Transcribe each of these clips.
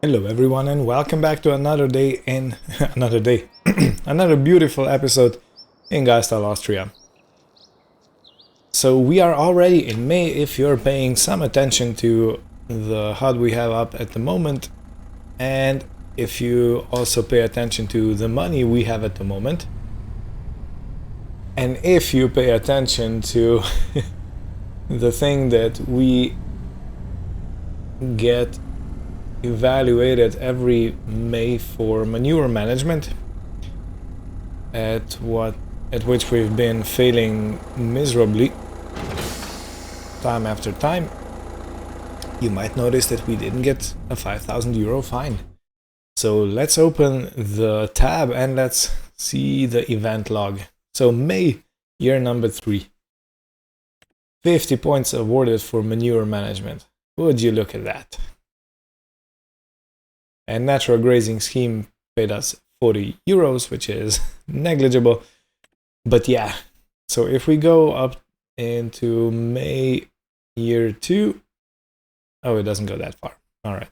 Hello everyone and welcome back to another day in another beautiful episode in Geistal, Austria. So we are already in May if you're paying some attention to the HUD we have up at the moment, and if you also pay attention to the money we have at the moment, and if you pay attention to the thing that we get evaluated every May for manure management, at which we've been failing miserably time after time, you might notice that we didn't get a 5,000 euro fine. So let's open the tab and let's see the event log. So May, year number 3. 50 points awarded for manure management. Would you look at that? And natural grazing scheme paid us 40 euros, which is negligible. But yeah, so if we go up into May year 2, oh, it doesn't go that far. All right.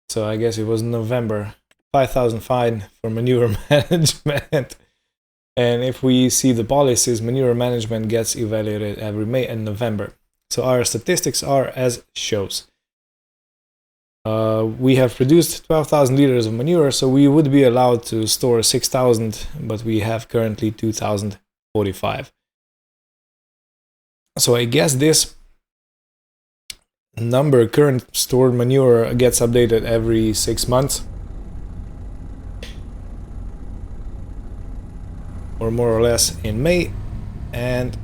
So I guess it was November, 5,000 fine for manure management. And if we see the policies, manure management gets evaluated every May and November. So our statistics are as shows. We have produced 12,000 liters of manure, so we would be allowed to store 6,000, but we have currently 2,045. So I guess this number, current stored manure, gets updated every 6 months. Or more or less in May, and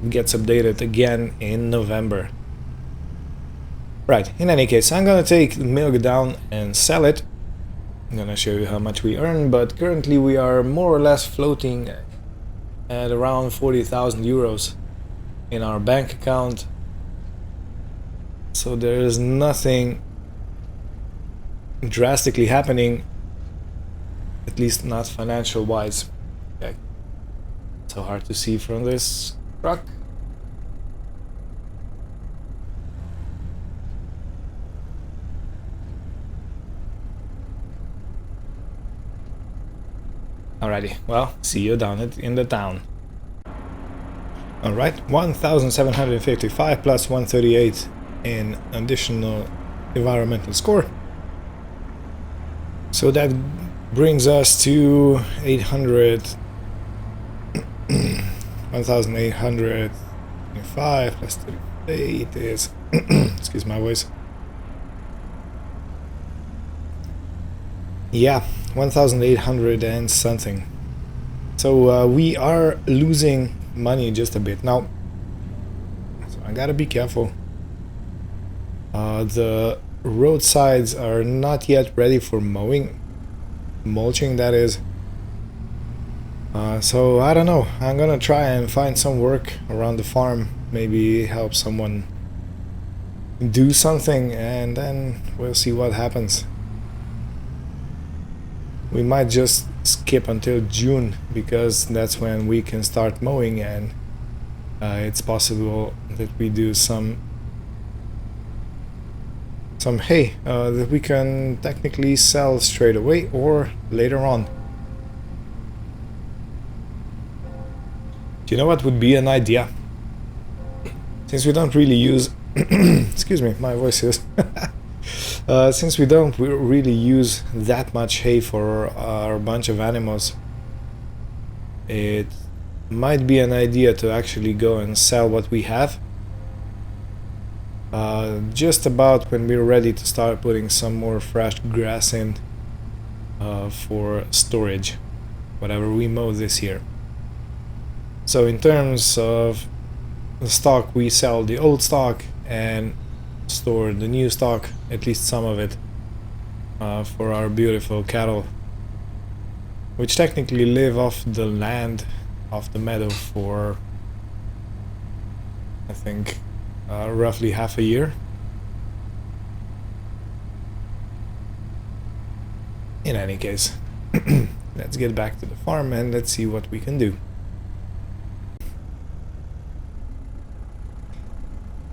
gets updated again in November. Right, in any case, I'm gonna take the milk down and sell it. I'm gonna show you how much we earn, but currently we are more or less floating at around 40,000 euros in our bank account. So there is nothing drastically happening, at least not financial wise. Okay. So hard to see from this truck. Alrighty, well, see you down in the town. Alright, 1,755 plus 138 in additional environmental score. So that brings us to 1,825 plus 38 is, excuse my voice. Yeah, 1,800 and something. So we are losing money just a bit now. So I gotta be careful. The roadsides are not yet ready for mulching that is. So I don't know. I'm gonna try and find some work around the farm. Maybe help someone do something, and then we'll see what happens. We might just skip until June, because that's when we can start mowing, and it's possible that we do some hay that we can technically sell straight away or later on. Do you know what would be an idea? Since we don't really use excuse me, my voice is since we don't really use that much hay for our bunch of animals, it might be an idea to actually go and sell what we have. Just about when we're ready to start putting some more fresh grass in for storage, whatever we mow this year. So in terms of the stock, we sell the old stock and store the new stock, at least some of it, for our beautiful cattle, which technically live off the land, off the meadow, for I think roughly half a year. In any case, let's get back to the farm and let's see what we can do.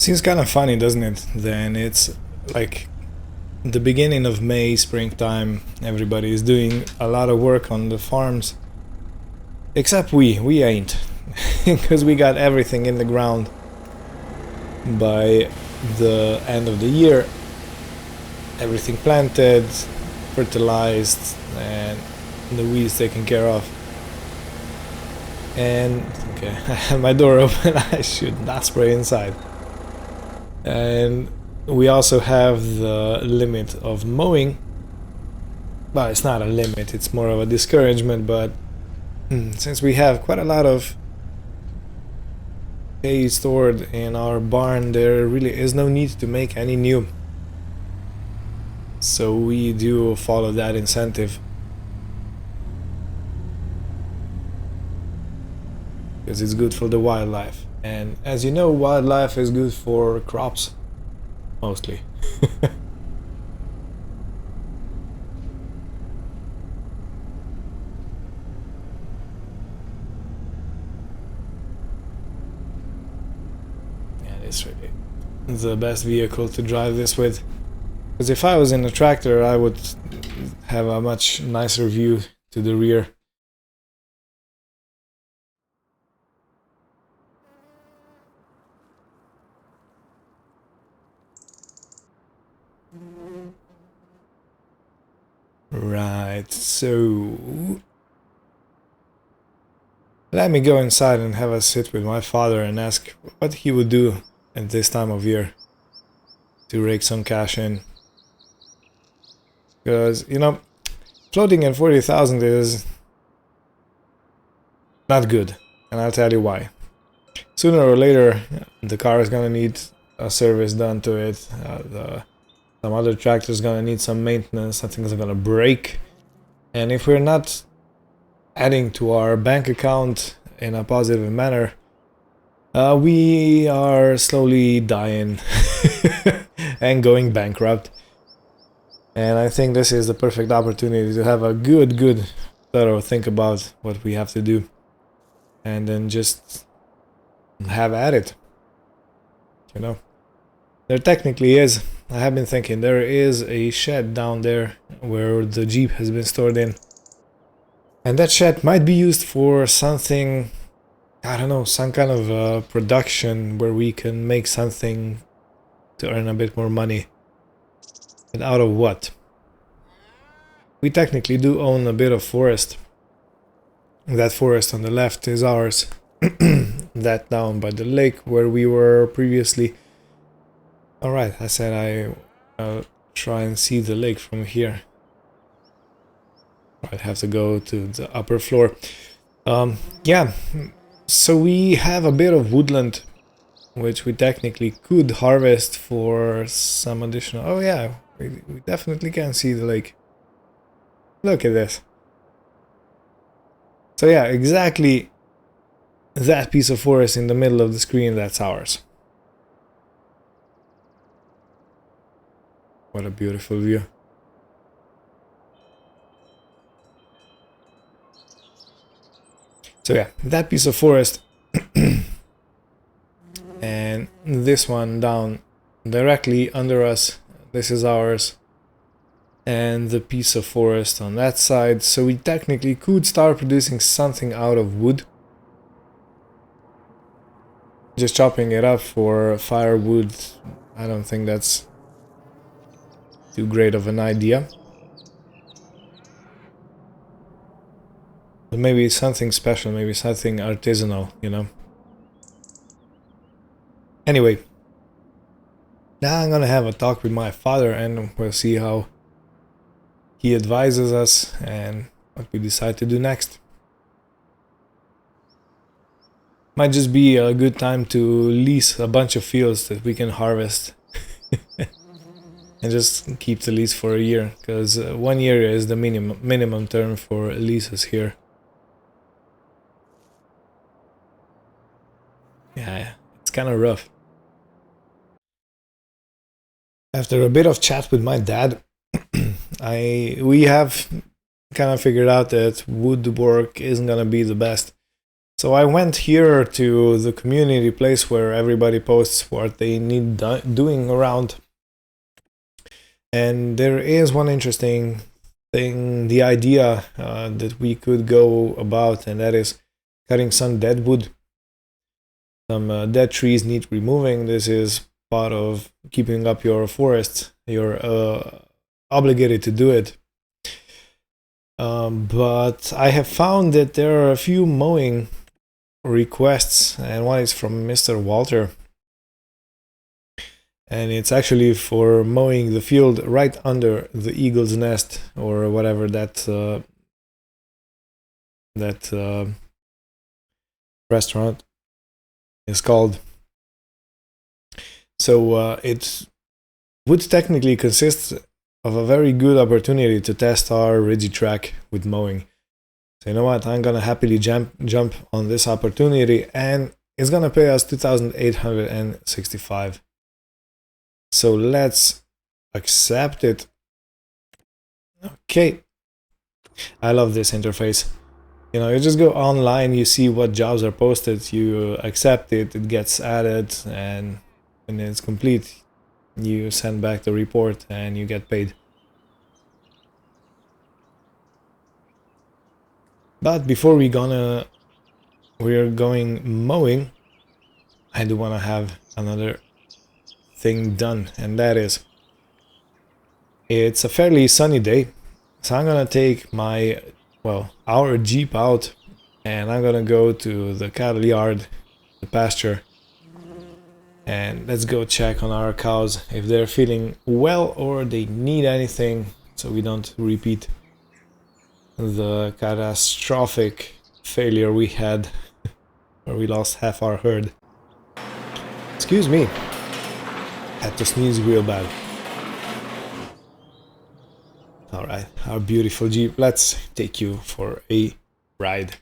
Seems kind of funny, doesn't it? Then it's like the beginning of May, springtime, everybody is doing a lot of work on the farms. Except we ain't. Because we got everything in the ground by the end of the year. Everything planted, fertilized, and the weeds taken care of. And okay, I had my door open. I should not spray inside. And we also have the limit of mowing. Well, it's not a limit, it's more of a discouragement, but since we have quite a lot of hay stored in our barn, there really is no need to make any new. So we do follow that incentive. Because it's good for the wildlife. And as you know, wildlife is good for crops. Mostly. Yeah, it's really the best vehicle to drive this with. Because if I was in a tractor, I would have a much nicer view to the rear. Right, so let me go inside and have a sit with my father and ask what he would do at this time of year to rake some cash in. Because, you know, floating at 40,000 is not good, and I'll tell you why. Sooner or later, the car is gonna need a service done to it. Some other tractor is gonna need some maintenance. Something's gonna break, and if we're not adding to our bank account in a positive manner, we are slowly dying and going bankrupt. And I think this is the perfect opportunity to have a good thorough think about what we have to do, and then just have at it. You know, there technically is, I have been thinking, there is a shed down there where the Jeep has been stored in. And that shed might be used for something, I don't know, some kind of production where we can make something to earn a bit more money. And out of what? We technically do own a bit of forest. That forest on the left is ours. That down by the lake where we were previously. Alright, I said I'll try and see the lake from here. I'd have to go to the upper floor. Yeah, so we have a bit of woodland, which we technically could harvest for some additional... Oh yeah, we definitely can see the lake. Look at this. So yeah, exactly that piece of forest in the middle of the screen, that's ours. What a beautiful view. So yeah, that piece of forest and this one down directly under us, this is ours, and the piece of forest on that side. So we technically could start producing something out of wood. Just chopping it up for firewood, I don't think that's too great of an idea. But maybe something special, maybe something artisanal, you know. Anyway, now I'm gonna have a talk with my father and we'll see how he advises us and what we decide to do next. Might just be a good time to lease a bunch of fields that we can harvest. And just keep the lease for a year, because 1 year is the minimum term for leases here. Yeah, it's kind of rough. After a bit of chat with my dad, we have kind of figured out that woodwork isn't gonna be the best. So I went here to the community place where everybody posts what they need doing around. And there is one interesting thing, the idea that we could go about, and that is cutting some dead wood. Some dead trees need removing. This is part of keeping up your forest. You're obligated to do it. But I have found that there are a few mowing requests, and one is from Mr. Walter. And it's actually for mowing the field right under the eagle's nest, or whatever that restaurant is called. So it would technically consist of a very good opportunity to test our Regitrack with mowing. So you know what, I'm gonna happily jump on this opportunity, and it's gonna pay us 2,865. So let's accept it. Okay, I love this interface. You know, you just go online, you see what jobs are posted, you accept it, it gets added, and when it's complete, you send back the report and you get paid. But before we're going mowing, I do want to have another thing done, and that is, it's a fairly sunny day, so I'm gonna take our Jeep out, and I'm gonna go to the cattle yard, the pasture, and let's go check on our cows if they're feeling well or they need anything, so we don't repeat the catastrophic failure we had where we lost half our herd. Excuse me, had to sneeze real bad. Alright, our beautiful Jeep, let's take you for a ride.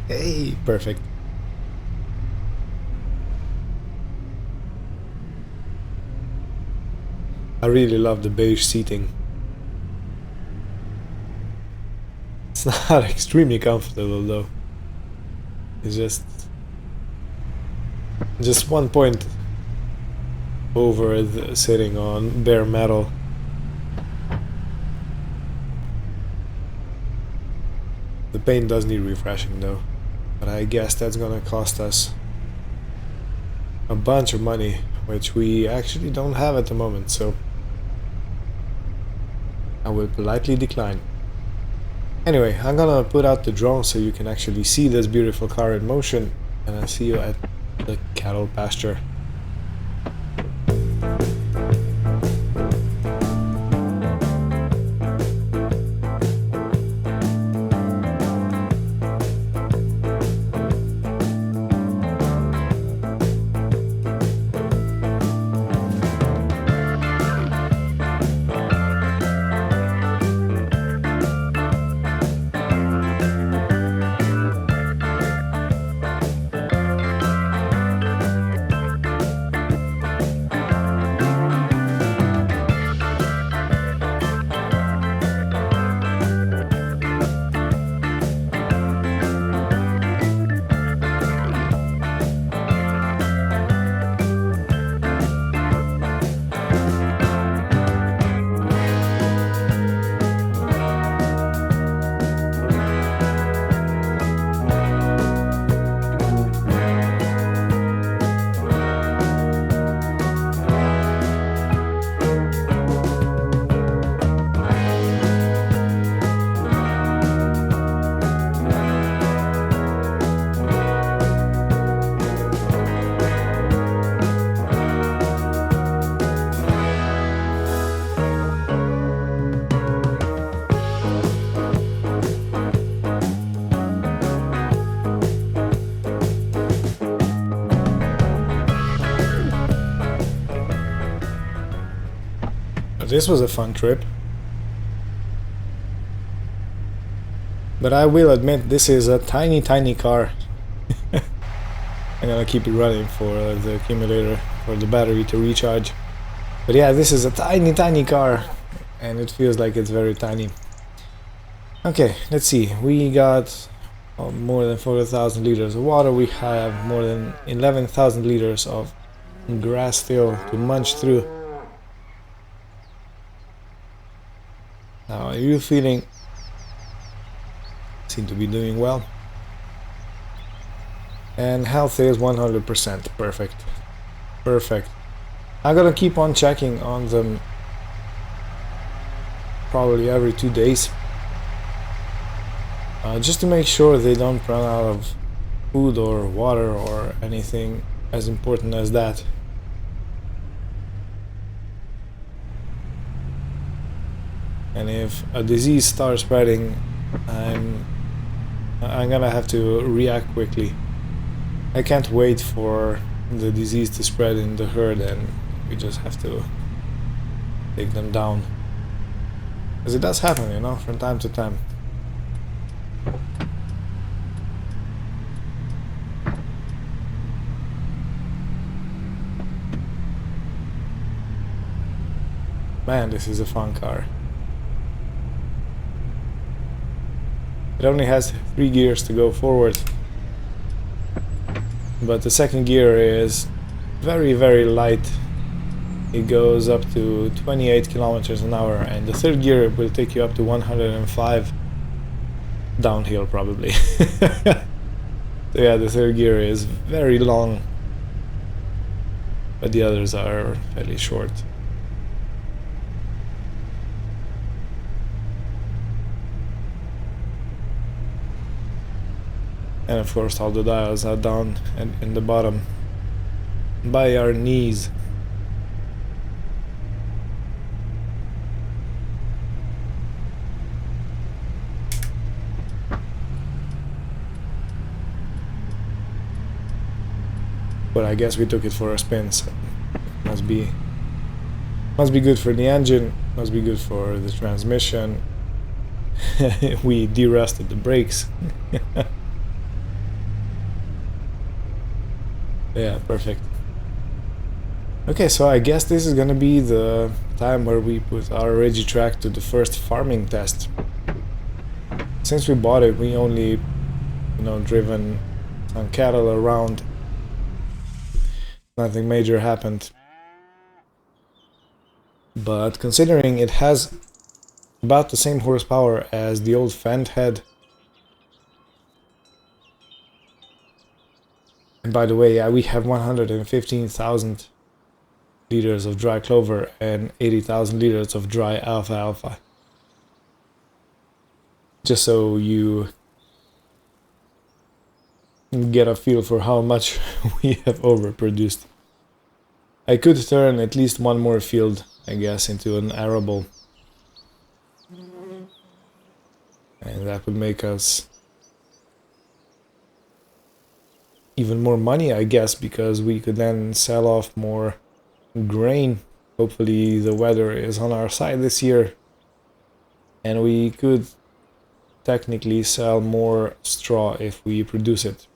Hey, perfect. I really love the beige seating. It's not extremely comfortable though. It's just 1 point over sitting on bare metal. The paint does need refreshing though, but I guess that's gonna cost us a bunch of money, which we actually don't have at the moment, so I will politely decline. Anyway, I'm gonna put out the drone so you can actually see this beautiful car in motion, and I'll see you at the cattle pasture. This was a fun trip, but I will admit this is a tiny car. I'm gonna keep it running for the accumulator, for the battery to recharge. But yeah, this is a tiny car, and it feels like it's very tiny. Okay, let's see, we got more than 40,000 liters of water. We have more than 11,000 liters of grass still to munch through. How are you feeling? Seem to be doing well. And health is 100%. Perfect. Perfect. I'm gonna keep on checking on them probably every 2 days. Just to make sure they don't run out of food or water or anything as important as that. And if a disease starts spreading, I'm gonna have to react quickly. I can't wait for the disease to spread in the herd, and we just have to take them down. Because it does happen, you know, from time to time. Man, this is a fun car. It only has 3 gears to go forward, but the second gear is very, very light. It goes up to 28 kilometers an hour, and the third gear will take you up to 105 downhill probably. So yeah, the third gear is very long, but the others are fairly short. And of course all the dials are down and in the bottom by our knees. But I guess we took it for a spin, so must be good for the engine, must be good for the transmission. We de-rusted the brakes. Yeah, perfect. Okay, so I guess this is gonna be the time where we put our Regitrack to the first farming test. Since we bought it, we only, you know, driven some cattle around. Nothing major happened. But considering it has about the same horsepower as the old Fendt had. And by the way, yeah, we have 115,000 liters of dry clover and 80,000 liters of dry alfalfa. Just so you get a feel for how much we have overproduced. I could turn at least one more field, I guess, into an arable. And that would make us even more money, I guess, because we could then sell off more grain. Hopefully the weather is on our side this year, and we could technically sell more straw if we produce it.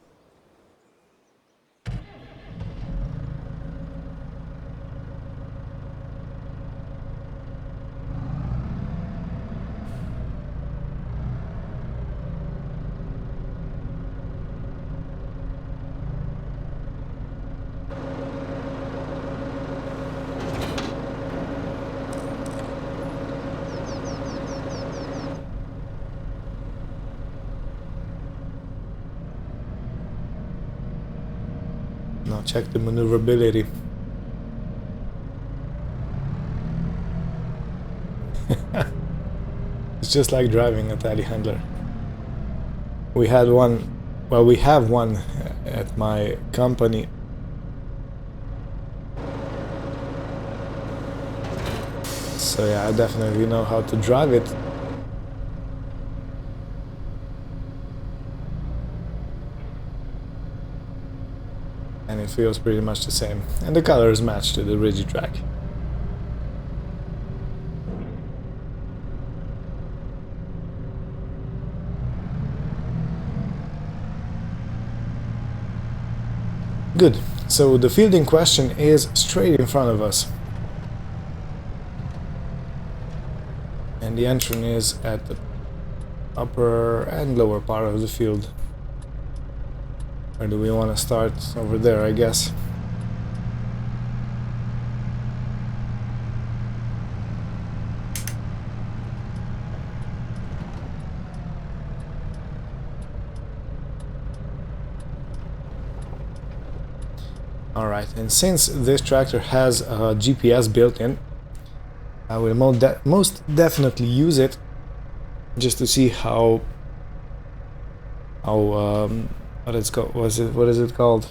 Now check the maneuverability. It's just like driving a telehandler. We had one, well, we have one at my company. So yeah, I definitely know how to drive it. And it feels pretty much the same. And the colors match to the Regitrack. Good. So the field in question is straight in front of us. And the entrance is at the upper and lower part of the field. Or do we want to start over there, I guess? Alright, and since this tractor has a GPS built in, I will most definitely use it just to see how what is it called?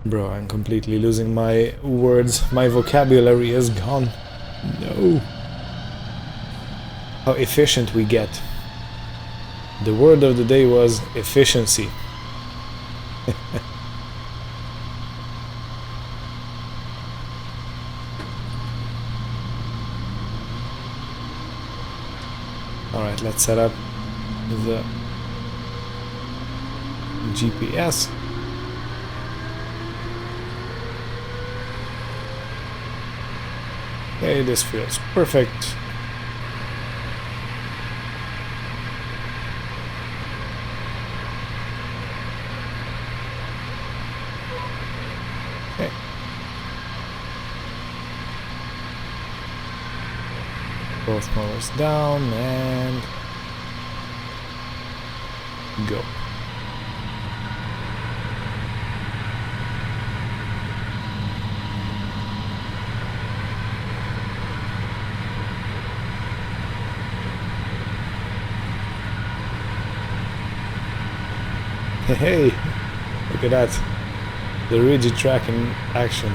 Bro, I'm completely losing my words. My vocabulary is gone. No. How efficient we get. The word of the day was efficiency. Alright, let's set up the GPS. Okay, this feels perfect. Okay. Both motors down and go. Hey, look at that. The rigid track in action.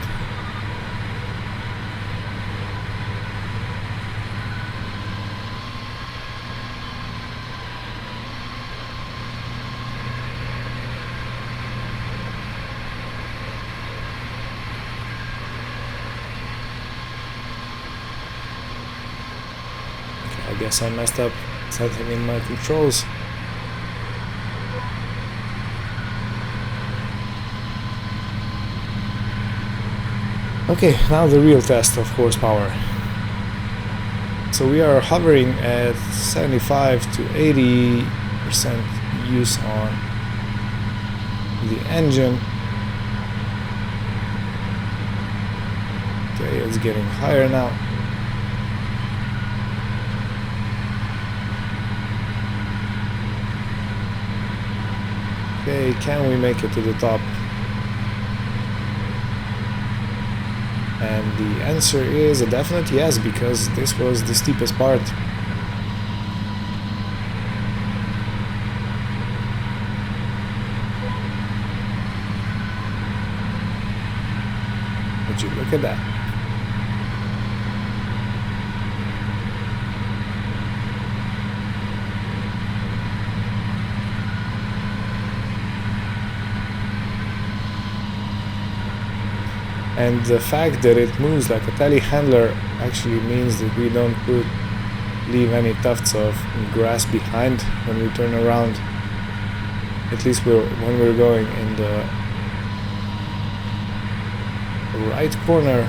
Okay, I guess I messed up something in my controls. Okay, now the real test of horsepower. So we are hovering at 75 to 80% use on the engine. Okay, it's getting higher now. Okay, can we make it to the top? And the answer is a definite yes, because this was the steepest part. Would you look at that? And the fact that it moves like a telehandler actually means that we don't leave any tufts of grass behind when we turn around. At least when we're going in the right corner.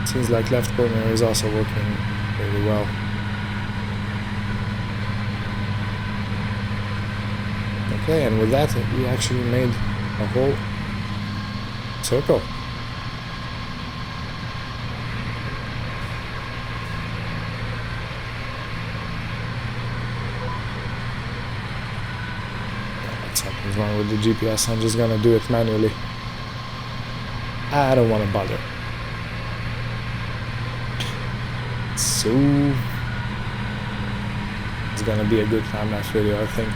Seems like left corner is also working really well. Okay, and with that we actually made a whole circle. Something's wrong with the GPS. I'm just gonna do it manually. I don't want to bother. So it's gonna be a good time-lapse video, I think.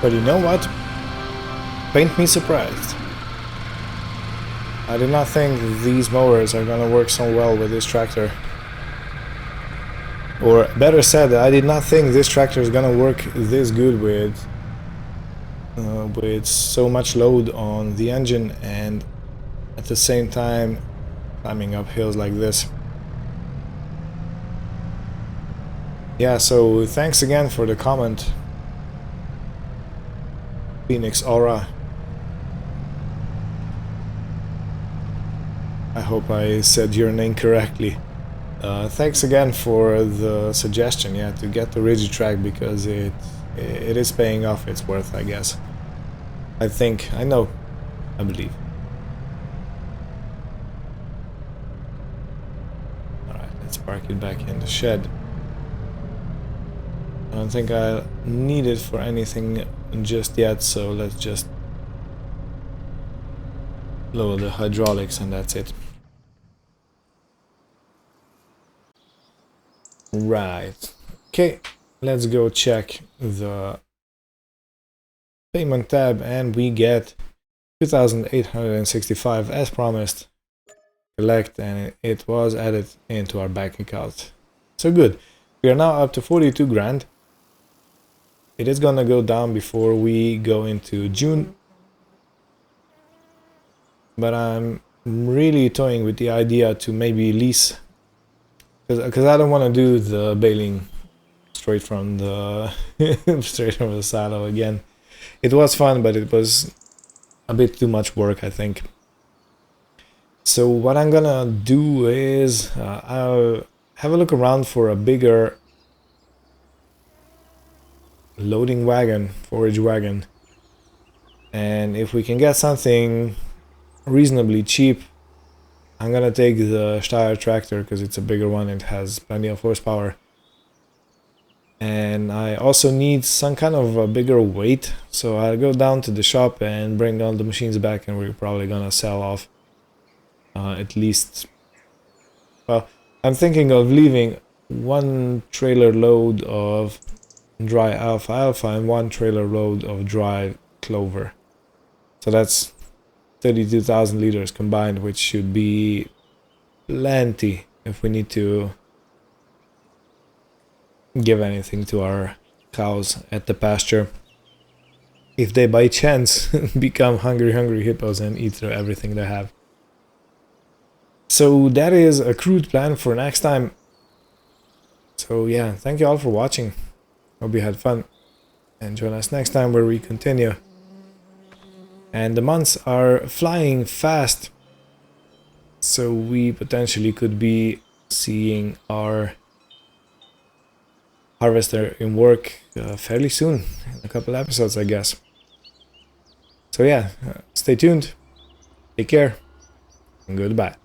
But you know what? Paint me surprised. I did not think these mowers are gonna work so well with this tractor. Or better said, I did not think this tractor is gonna work this good with so much load on the engine and at the same time climbing up hills like this. Yeah, so thanks again for the comment, Phoenix Aura. I hope I said your name correctly. Thanks again for the suggestion, yeah, to get the rigid track, because it is paying off its worth, I guess. I think, I know, I believe. Alright, let's park it back in the shed. I don't think I need it for anything just yet, so let's just lower the hydraulics and that's it. Right. Okay, let's go check the payment tab and we get 2,865 as promised. Collect, and it was added into our bank account. So good. We are now up to 42 grand. It is gonna go down before we go into June. But I'm really toying with the idea to maybe lease, because I don't want to do the baling straight from the silo again. It was fun, but it was a bit too much work, I think. So what I'm gonna do is I'll have a look around for a bigger loading wagon, forage wagon, and if we can get something reasonably cheap, I'm gonna take the Steyr tractor because it's a bigger one and has plenty of horsepower. And I also need some kind of a bigger weight, so I'll go down to the shop and bring all the machines back, and we're probably gonna sell off at least, well, I'm thinking of leaving one trailer load of dry alfalfa and one trailer load of dry clover. So that's 32,000 liters combined, which should be plenty if we need to give anything to our cows at the pasture, if they by chance become hungry hippos and eat through everything they have. So that is a crude plan for next time. So yeah, thank you all for watching. Hope you had fun, and join us next time where we continue. And the months are flying fast, so we potentially could be seeing our harvester in work fairly soon, in a couple episodes, I guess. So yeah, stay tuned, take care, and goodbye.